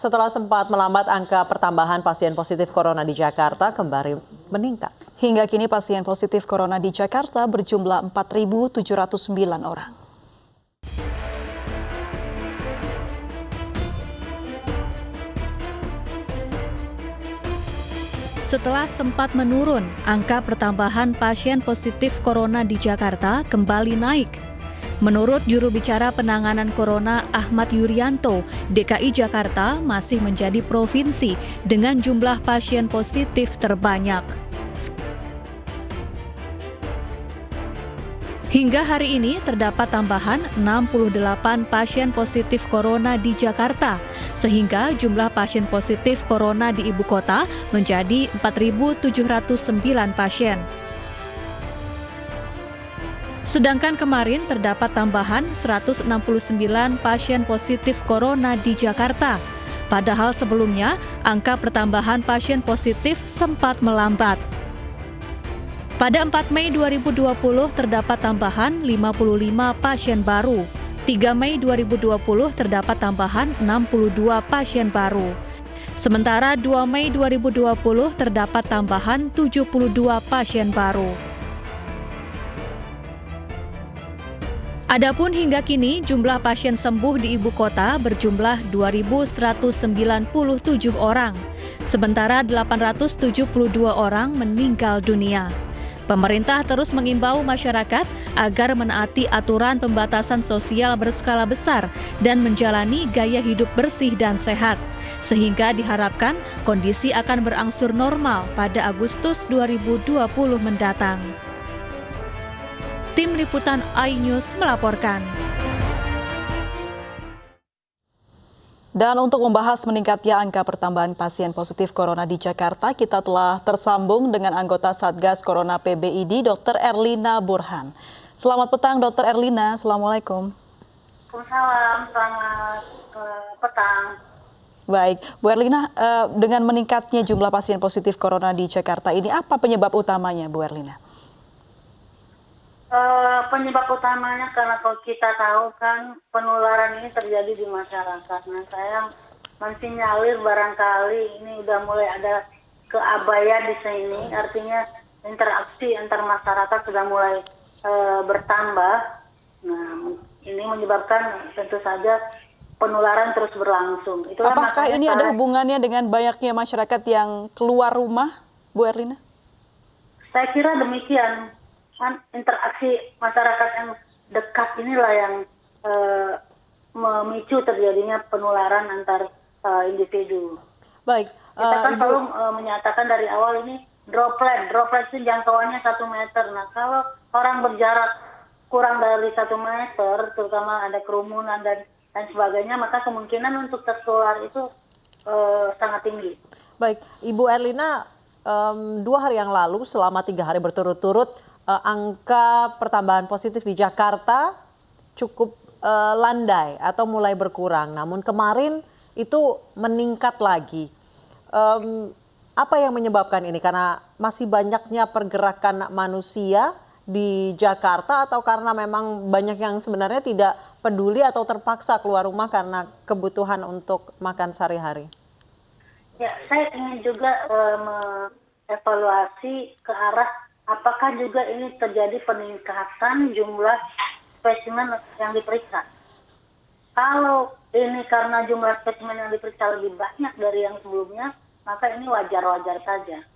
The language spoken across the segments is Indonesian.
Setelah sempat melambat, angka pertambahan pasien positif corona di Jakarta kembali meningkat. Hingga kini pasien positif corona di Jakarta berjumlah 4.709 orang. Setelah sempat menurun, angka pertambahan pasien positif corona di Jakarta kembali naik. Menurut juru bicara penanganan corona Ahmad Yuryanto, DKI Jakarta masih menjadi provinsi dengan jumlah pasien positif terbanyak. Hingga hari ini terdapat tambahan 68 pasien positif corona di Jakarta, sehingga jumlah pasien positif corona di ibu kota menjadi 4.709 pasien. Sedangkan kemarin terdapat tambahan 169 pasien positif corona di Jakarta. Padahal sebelumnya angka pertambahan pasien positif sempat melambat. Pada 4 Mei 2020 terdapat tambahan 55 pasien baru. 3 Mei 2020 terdapat tambahan 62 pasien baru. Sementara 2 Mei 2020 terdapat tambahan 72 pasien baru. Adapun hingga kini jumlah pasien sembuh di ibu kota berjumlah 2.197 orang, sementara 872 orang meninggal dunia. Pemerintah terus mengimbau masyarakat agar menaati aturan pembatasan sosial berskala besar dan menjalani gaya hidup bersih dan sehat, sehingga diharapkan kondisi akan berangsur normal pada Agustus 2020 mendatang. Tim Liputan iNews melaporkan. Dan untuk membahas meningkatnya angka pertambahan pasien positif corona di Jakarta, kita telah tersambung dengan anggota Satgas Corona PBID, Dr. Erlina Burhan. Selamat petang, Dr. Erlina. Assalamualaikum. Waalaikumsalam, selamat petang. Baik, Bu Erlina, dengan meningkatnya jumlah pasien positif corona di Jakarta ini, apa penyebab utamanya, Bu Erlina? Penyebab utamanya karena kalau kita tahu kan penularan ini terjadi di masyarakat. Nah, saya mensinyalir barangkali ini udah mulai ada keabayan di sini, artinya interaksi antar masyarakat sudah mulai bertambah. Nah, ini menyebabkan tentu saja penularan terus berlangsung. Itulah apakah ini ada hubungannya dengan banyaknya masyarakat yang keluar rumah, Bu Erlina? Saya kira demikian. Kan interaksi masyarakat yang dekat inilah yang memicu terjadinya penularan antar individu. Baik, kita kan selalu menyatakan dari awal ini droplet itu jangkauannya 1 meter. Nah, kalau orang berjarak kurang dari 1 meter, terutama ada kerumunan dan sebagainya, maka kemungkinan untuk tertular itu sangat tinggi. Baik, Ibu Erlina, 2 hari yang lalu selama 3 hari berturut-turut angka pertambahan positif di Jakarta cukup landai atau mulai berkurang. Namun kemarin itu meningkat lagi. Apa yang menyebabkan ini? Karena masih banyaknya pergerakan manusia di Jakarta atau karena memang banyak yang sebenarnya tidak peduli atau terpaksa keluar rumah karena kebutuhan untuk makan sehari-hari? Ya, saya ingin juga mengevaluasi ke arah apakah juga ini terjadi peningkatan jumlah spesimen yang diperiksa. Kalau ini karena jumlah spesimen yang diperiksa lebih banyak dari yang sebelumnya, maka ini wajar-wajar saja.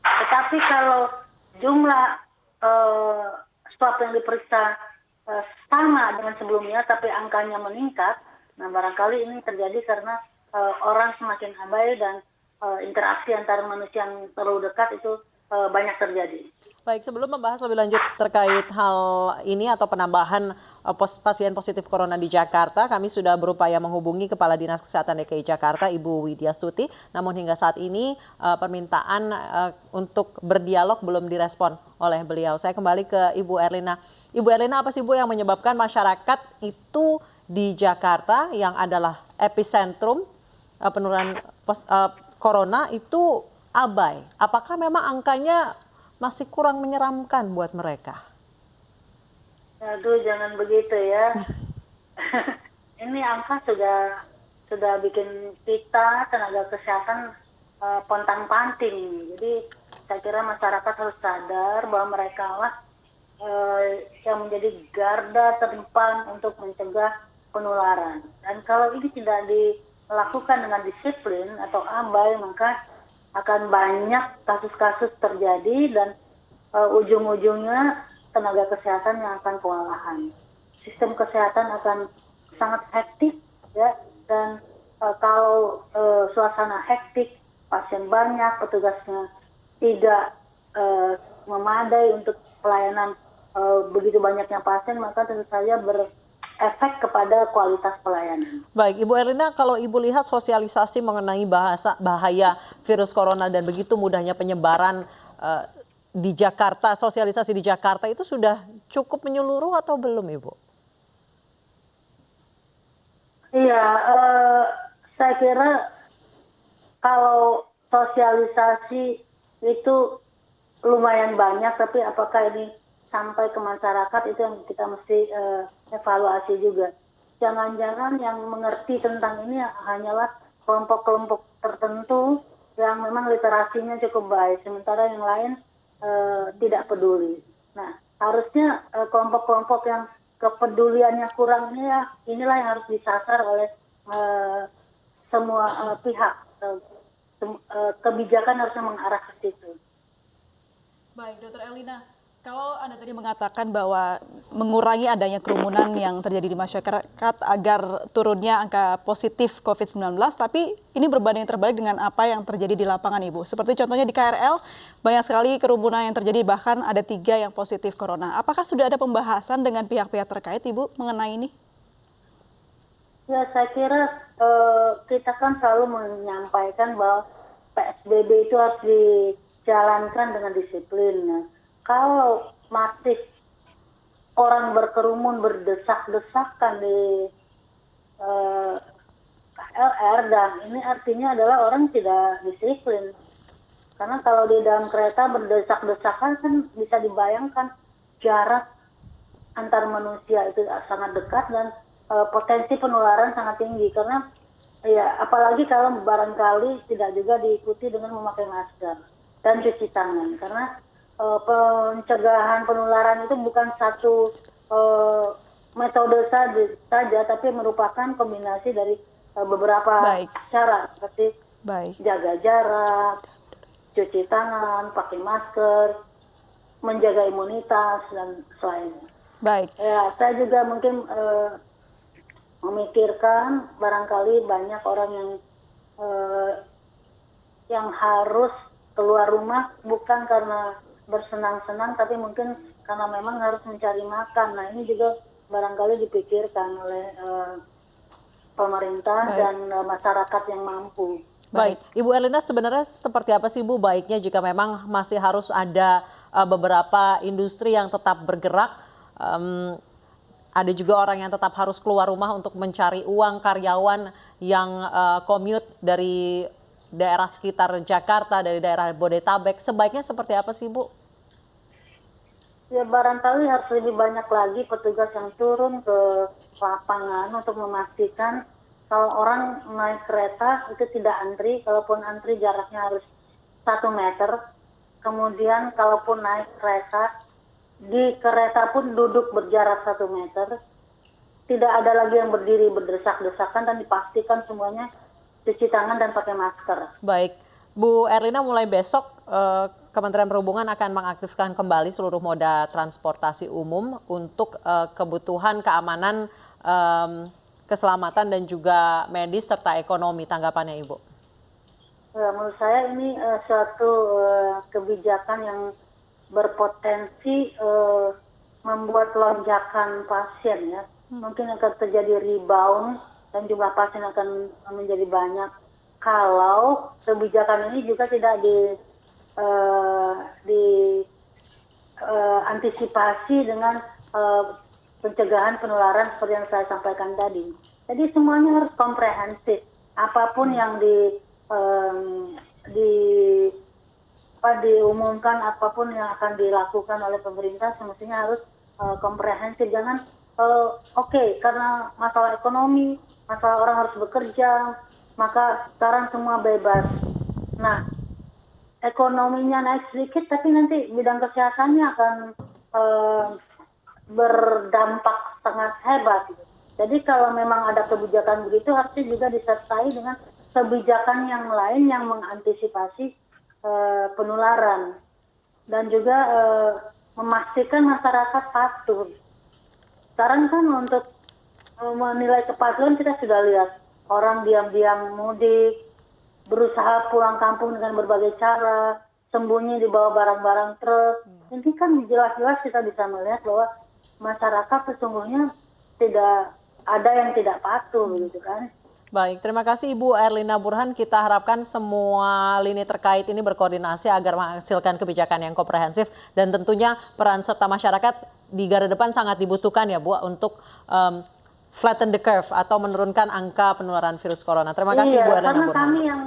Tetapi kalau jumlah swab yang diperiksa sama dengan sebelumnya, tapi angkanya meningkat, nah barangkali ini terjadi karena orang semakin abai dan interaksi antar manusia yang terlalu dekat itu banyak terjadi. Baik, sebelum membahas lebih lanjut terkait hal ini atau penambahan pasien positif corona di Jakarta, kami sudah berupaya menghubungi Kepala Dinas Kesehatan DKI Jakarta, Ibu Widya Stuti. Namun hingga saat ini permintaan untuk berdialog belum direspon oleh beliau. Saya kembali ke Ibu Erlina. Ibu Erlina, apa sih Bu yang menyebabkan masyarakat itu di Jakarta yang adalah epicentrum penularan corona itu abai? Apakah memang angkanya masih kurang menyeramkan buat mereka? Aduh, jangan begitu ya. Ini angka sudah sudah bikin kita tenaga kesehatan pontang-panting. Jadi saya kira masyarakat harus sadar bahwa mereka lah yang menjadi garda terdepan untuk mencegah penularan. Dan kalau ini tidak dilakukan dengan disiplin atau abai, maka akan banyak kasus-kasus terjadi dan ujung-ujungnya tenaga kesehatan yang akan kewalahan. Sistem kesehatan akan sangat hektik, ya, dan kalau suasana hektik, pasien banyak, petugasnya tidak memadai untuk pelayanan begitu banyaknya pasien, maka tentu saja berefek kepada kualitas pelayanan. Baik, Ibu Erlina, kalau Ibu lihat sosialisasi mengenai bahaya virus corona dan begitu mudahnya penyebaran di Jakarta, sosialisasi di Jakarta itu sudah cukup menyeluruh atau belum, Ibu? Iya, saya kira kalau sosialisasi itu lumayan banyak, tapi apakah ini sampai ke masyarakat, itu yang kita mesti evaluasi juga. Jangan-jangan yang mengerti tentang ini hanyalah kelompok-kelompok tertentu yang memang literasinya cukup baik, sementara yang lain tidak peduli. Nah, harusnya kelompok-kelompok yang kepeduliannya kurang ini ya, inilah yang harus disasar oleh semua pihak. Kebijakan harusnya mengarah ke situ. Baik, Dr. Erlina, kalau Anda tadi mengatakan bahwa mengurangi adanya kerumunan yang terjadi di masyarakat agar turunnya angka positif COVID-19, tapi ini berbanding terbalik dengan apa yang terjadi di lapangan, Ibu. Seperti contohnya di KRL, banyak sekali kerumunan yang terjadi, bahkan ada 3 yang positif corona. Apakah sudah ada pembahasan dengan pihak-pihak terkait, Ibu, mengenai ini? Ya, saya kira kita kan selalu menyampaikan bahwa PSBB itu harus dijalankan dengan disiplin. Nah, kalau masih orang berkerumun berdesak-desakan di KLR, dan ini artinya adalah orang tidak disiplin. Karena kalau di dalam kereta berdesak-desakan kan bisa dibayangkan jarak antar manusia itu sangat dekat dan potensi penularan sangat tinggi. Karena ya apalagi kalau barangkali tidak juga diikuti dengan memakai masker dan cuci tangan. Karena pencegahan penularan itu bukan satu metode saja, tapi merupakan kombinasi dari beberapa cara seperti jaga jarak, cuci tangan, pakai masker, menjaga imunitas dan selainnya. Baik. Ya, saya juga mungkin memikirkan barangkali banyak orang yang harus keluar rumah bukan karena bersenang-senang, tapi mungkin karena memang harus mencari makan. Nah, ini juga barangkali dipikirkan oleh pemerintah dan masyarakat yang mampu. Baik, Ibu Erlina, sebenarnya seperti apa sih, Bu, baiknya jika memang masih harus ada beberapa industri yang tetap bergerak, ada juga orang yang tetap harus keluar rumah untuk mencari uang, karyawan yang commute dari daerah sekitar Jakarta, dari daerah Bodetabek, sebaiknya seperti apa sih, Bu? Ya, barangkali harus lebih banyak lagi petugas yang turun ke lapangan untuk memastikan kalau orang naik kereta itu tidak antri, kalaupun antri jaraknya harus 1 meter. Kemudian kalaupun naik kereta, di kereta pun duduk berjarak 1 meter. Tidak ada lagi yang berdiri berdesak-desakan dan dipastikan semuanya cuci tangan dan pakai masker. Baik, Bu Erlina, mulai besok Kementerian Perhubungan akan mengaktifkan kembali seluruh moda transportasi umum untuk kebutuhan keamanan, keselamatan dan juga medis serta ekonomi. Tanggapannya, Ibu? Ya, menurut saya ini suatu kebijakan yang berpotensi membuat lonjakan pasien, ya. Mungkin akan terjadi rebound dan jumlah pasien akan menjadi banyak kalau kebijakan ini juga tidak diantisipasi dengan pencegahan penularan seperti yang saya sampaikan tadi. Jadi semuanya harus komprehensif. Apapun yang diumumkan, apapun yang akan dilakukan oleh pemerintah semestinya harus komprehensif. Jangan karena masalah ekonomi masalah orang harus bekerja, maka sekarang semua bebas. Nah, ekonominya naik sedikit, tapi nanti bidang kesehatannya akan berdampak sangat hebat. Jadi kalau memang ada kebijakan begitu, harusnya juga disertai dengan kebijakan yang lain yang mengantisipasi penularan dan juga memastikan masyarakat patuh. Sekarang kan untuk menilai kepatuhan kita sudah lihat orang diam-diam mudik, berusaha pulang kampung dengan berbagai cara, sembunyi di bawah barang-barang truk. Ini kan jelas-jelas kita bisa melihat bahwa masyarakat sesungguhnya tidak ada yang tidak patuh, begitu kan? Baik, terima kasih Ibu Erlina Burhan. Kita harapkan semua lini terkait ini berkoordinasi agar menghasilkan kebijakan yang komprehensif dan tentunya peran serta masyarakat di garda depan sangat dibutuhkan ya Bu untuk flatten the curve atau menurunkan angka penularan virus corona. Terima kasih Bu Erlina Burhan. Karena kami yang